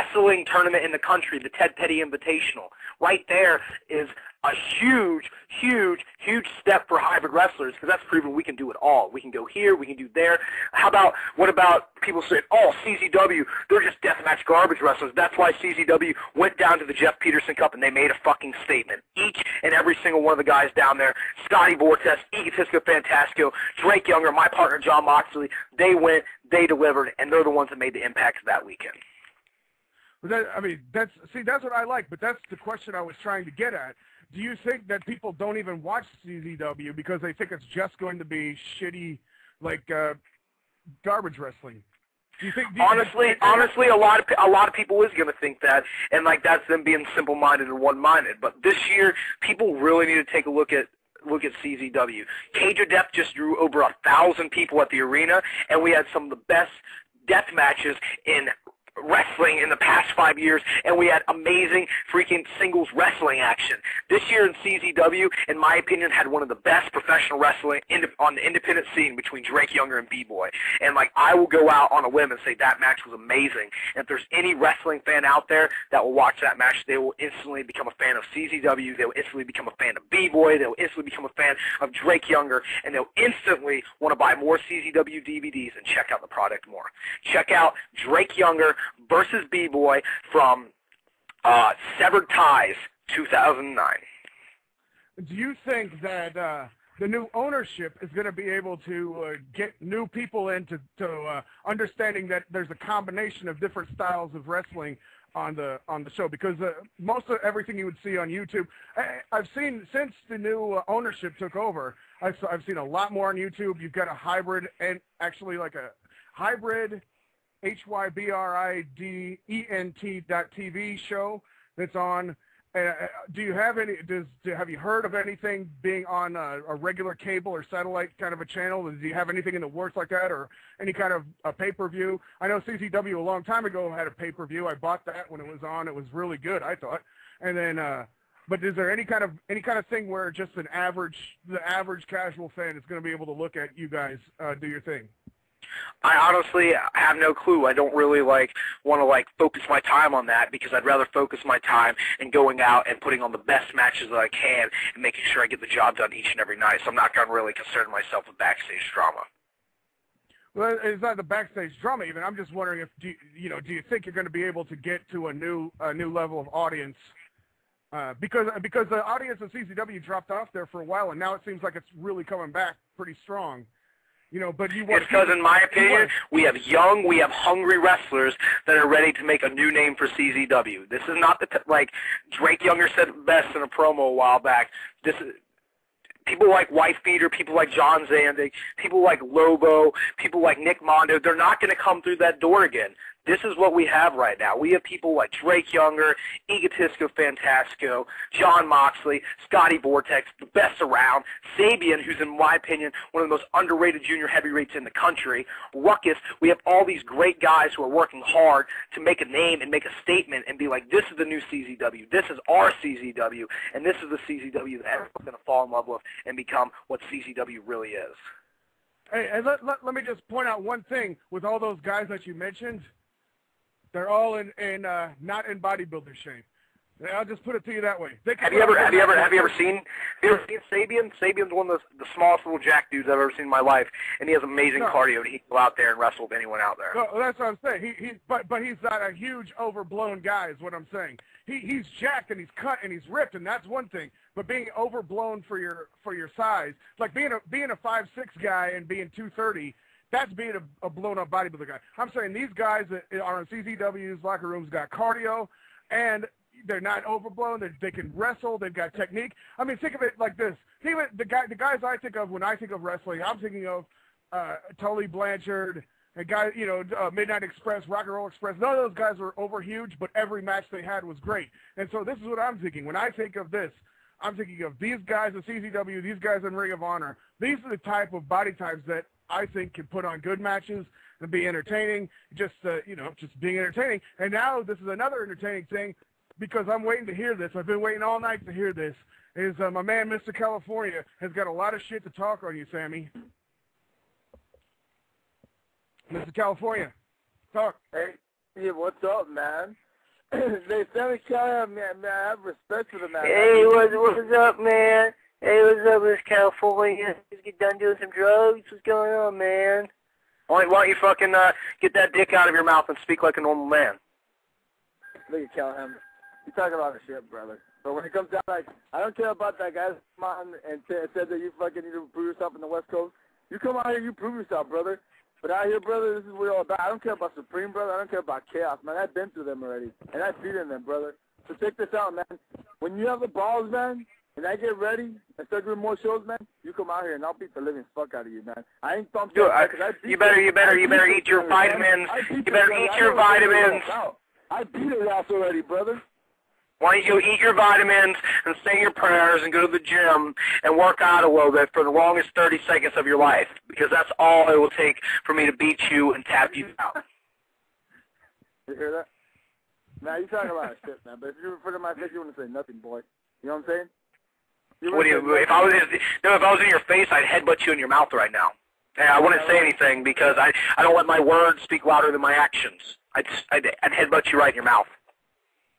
wrestling tournament in the country, the Ted Petty Invitational. Right there is a huge, huge, huge step for hybrid wrestlers, because that's proven we can do it all. We can go here, we can do there. What about people saying, oh, CZW, they're just deathmatch garbage wrestlers. That's why CZW went down to the Jeff Peterson Cup and they made a fucking statement. Each and every single one of the guys down there, Scotty Vortex, Egotistico Fantastico, Drake Younger, my partner John Moxley, they went, they delivered, and they're the ones that made the impact of that weekend. That's what I like, but that's the question I was trying to get at. Do you think that people don't even watch CZW because they think it's just going to be shitty, like garbage wrestling? Do you think? Honestly, a lot of people is going to think that, and like that's them being simple-minded and one-minded. But this year, people really need to take a look at CZW. Cage of Death just drew over 1,000 people at the arena, and we had some of the best death matches in wrestling in the past 5 years, and we had amazing freaking singles wrestling action. This year in CZW, in my opinion, had one of the best professional wrestling on the independent scene between Drake Younger and B-Boy. And like, I will go out on a limb and say that match was amazing. And if there's any wrestling fan out there that will watch that match, they will instantly become a fan of CZW, they will instantly become a fan of B-Boy, they will instantly become a fan of Drake Younger, and they'll instantly want to buy more CZW DVDs and check out the product more. Check out Drake Younger versus B-Boy from Severed Ties 2009. Do you think that the new ownership is going to be able to get new people into understanding that there's a combination of different styles of wrestling on the show? Because most of everything you would see on YouTube, I've seen since the new ownership took over, I've seen a lot more on YouTube. You've got a hybrid, and actually like a hybrid HYBRIDENT.TV show that's on. Do you have any? Have you heard of anything being on a regular cable or satellite kind of a channel? Do you have anything in the works like that, or any kind of a pay-per-view? I know CZW a long time ago had a pay-per-view. I bought that when it was on. It was really good, I thought. And then, but is there any kind of thing where just the average casual fan is going to be able to look at you guys do your thing? I honestly have no clue. I don't really want to focus my time on that, because I'd rather focus my time in going out and putting on the best matches that I can and making sure I get the job done each and every night. So I'm not going to really concern myself with backstage drama. Well, it's not the backstage drama even. I'm just wondering if do you think you're going to be able to get to a new level of audience? Because the audience of CZW dropped off there for a while, and now it seems like it's really coming back pretty strong. But it's because, in my opinion, we have hungry wrestlers that are ready to make a new name for CZW. This is not like Drake Younger said it best in a promo a while back. This is people like Wife Beater, people like John Zandig, people like Lobo, people like Nick Mondo. They're not going to come through that door again. This is what we have right now. We have people like Drake Younger, Egotistico Fantastico, John Moxley, Scotty Vortex, the best around, Sabian, who's, in my opinion, one of the most underrated junior heavyweights in the country, Ruckus. We have all these great guys who are working hard to make a name and make a statement and be like, this is the new CZW, this is our CZW, and this is the CZW that everyone's going to fall in love with and become what CZW really is. Hey, and let me just point out one thing with all those guys that you mentioned. They're all not in bodybuilder shape. I'll just put it to you that way. Have you ever seen Sabian? Sabian's one of the smallest little jack dudes I've ever seen in my life, and he has amazing cardio. And he can go out there and wrestle with anyone out there. No, that's what I'm saying. But he's not a huge, overblown guy, is what I'm saying. He's jacked and he's cut and he's ripped, and that's one thing. But being overblown for your size, like being a 5'6" guy and being 230. That's being a blown-up bodybuilder guy. I'm saying these guys that are in CZW's locker rooms got cardio, and they're not overblown. They can wrestle. They've got technique. I mean, think of it like this. Even the guys I think of when I think of wrestling, I'm thinking of Tully Blanchard, a guy, Midnight Express, Rock and Roll Express. None of those guys were over huge, but every match they had was great. And so this is what I'm thinking. When I think of this, I'm thinking of these guys in CZW, these guys in Ring of Honor. These are the type of body types that I think can put on good matches and be entertaining, just being entertaining. And now this is another entertaining thing, because I'm waiting to hear this. I've been waiting all night to hear this. Is my man, Mr. California, has got a lot of shit to talk on you, Sammy. Mr. California, talk. Hey, what's up, man? They Sami Callihan, man, I have respect for the man. Hey, what's up, man? Hey, what's up, Miss California? Just get done doing some drugs? What's going on, man? Why don't you fucking get that dick out of your mouth and speak like a normal man? Look at Callihan. You talk a lot of shit, brother. But when it comes down, like, I don't care about that guy that come out and said that you fucking need to prove yourself in the West Coast. You come out here, you prove yourself, brother. But out here, brother, this is what we're all about. I don't care about Supreme, brother. I don't care about Chaos, man. I've been through them already, and I've beaten them, brother. So check this out, man. When you have the balls, man, and I get ready and start doing more shows, man, you come out here and I'll beat the living fuck out of you, man. I ain't thumped you. You better eat your vitamins. You better eat your vitamins. I beat your ass already, brother. Why don't you eat your vitamins and say your prayers and go to the gym and work out a little bit for the longest 30 seconds of your life, because that's all it will take for me to beat you and tap you out. You hear that? Nah, you talking a lot of shit, man. But if you were in front of my face, you wouldn't say nothing, boy. You know what I'm saying? What do you? If I was in your face, I'd headbutt you in your mouth right now. And I wouldn't say anything because I don't let my words speak louder than my actions. I'd headbutt you right in your mouth.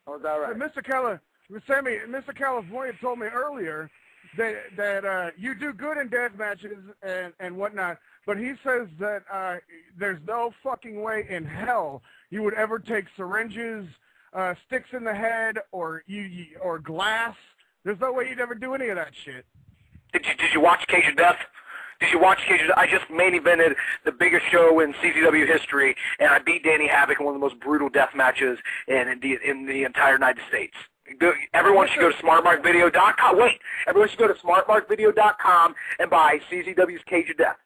Oh, is that right? Mr. California told me earlier that you do good in death matches and whatnot, but he says that there's no fucking way in hell you would ever take syringes, sticks in the head, or glass. There's no way you'd ever do any of that shit. Did you watch Cage of Death? Did you watch Cage of Death? I just main evented the biggest show in CZW history, and I beat Danny Havoc in one of the most brutal death matches in the entire United States. Everyone should go to smartmarkvideo.com. Wait, everyone should go to smartmarkvideo.com and buy CZW's Cage of Death.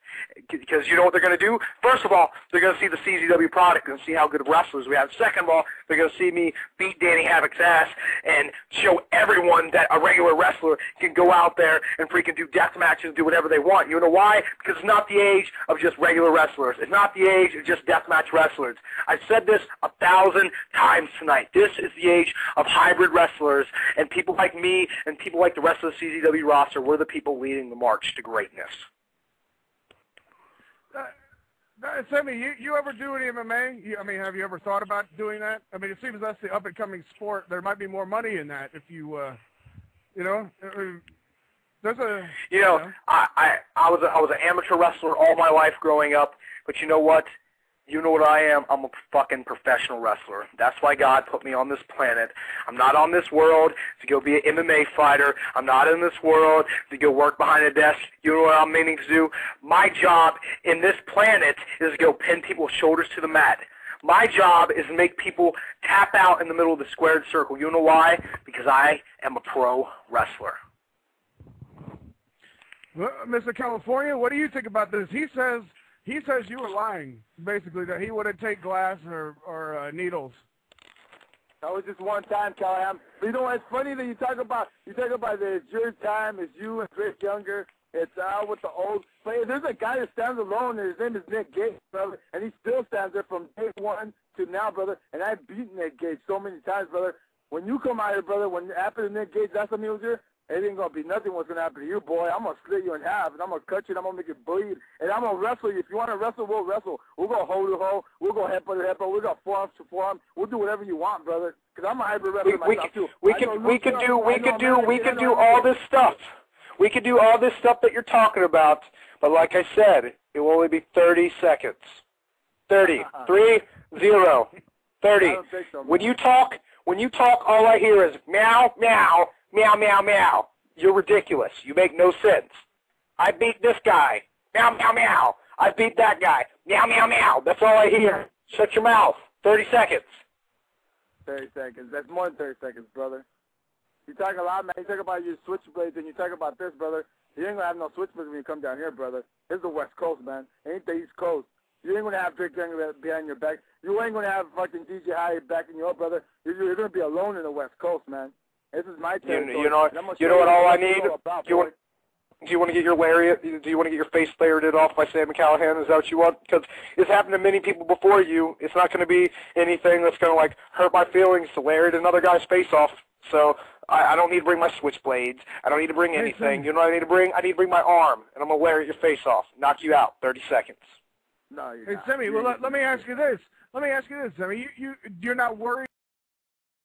Because you know what they're going to do? First of all, they're going to see the CZW product and see how good of wrestlers we have. Second of all, they're going to see me beat Danny Havoc's ass and show everyone that a regular wrestler can go out there and freaking do death matches and do whatever they want. You know why? Because it's not the age of just regular wrestlers. It's not the age of just deathmatch wrestlers. I've said this 1,000 times tonight. This is the age of hybrid wrestlers, and people like me and people like the rest of the CZW roster, we're the people leading the march to greatness. Sammy, you ever do any MMA? Have you ever thought about doing that? I mean, it seems that's the up-and-coming sport. There might be more money in that if you, there's a... I was an amateur wrestler all my life growing up, but you know what? You know what I am? I'm a fucking professional wrestler. That's why God put me on this planet. I'm not on this world to go be an MMA fighter. I'm not in this world to go work behind a desk. You know what I'm meaning to do? My job in this planet is to go pin people's shoulders to the mat. My job is to make people tap out in the middle of the squared circle. You know why? Because I am a pro wrestler. Well, Mr. California, what do you think about this? He says you were lying, basically, that he wouldn't take glass or needles. That was just one time, Callihan. But you know what? It's funny that you talk about that it's your time, it's you and Chris Younger, it's out with the old. But there's a guy that stands alone, and his name is Nick Gage, brother, and he still stands there from day one to now, brother. And I've beaten Nick Gage so many times, brother. When you come out here, brother, after Nick Gage, last time he was here, it ain't going to be nothing what's going to happen to you, boy. I'm going to split you in half, and I'm going to cut you, and I'm going to make you bleed, and I'm going to wrestle you. If you want to wrestle, we'll wrestle. We'll go hole to hole. We'll go headbutt to headbutt. We'll go forearm to forearm. We'll do whatever you want, brother, because I'm a hybrid wrestler myself, too. We could do all this stuff. We could do all this stuff that you're talking about, but like I said, it will only be 30 seconds. 30. 3, 0. 30. I don't think so, man. When you talk, all I hear is meow, meow, meow, meow, meow. You're ridiculous. You make no sense. I beat this guy. Meow, meow, meow. I beat that guy. Meow, meow, meow. That's all I hear. Shut your mouth. 30 seconds. 30 seconds. That's more than 30 seconds, brother. You talk a lot, man. You talk about your switchblades, and you talk about this, brother. You ain't going to have no switchblades when you come down here, brother. This is the West Coast, man. It ain't the East Coast. You ain't going to have Drake Younger behind your back. You ain't going to have fucking DJ High backing you up, brother. You're going to be alone in the West Coast, man. This is my territory. You know what all I need? Do you want to get your lariat? Do you want to get your face lariated off by Sami Callihan? Is that what you want? Because it's happened to many people before you. It's not going to be anything that's going to, like, hurt my feelings to lariat another guy's face off. So I don't need to bring my switchblades. I don't need to bring anything. You know what I need to bring? I need to bring my arm, and I'm going to lariat your face off, knock you out, 30 seconds. No, you're Hey, not. Sammy, well, let me ask you this. Sammy, you're not worried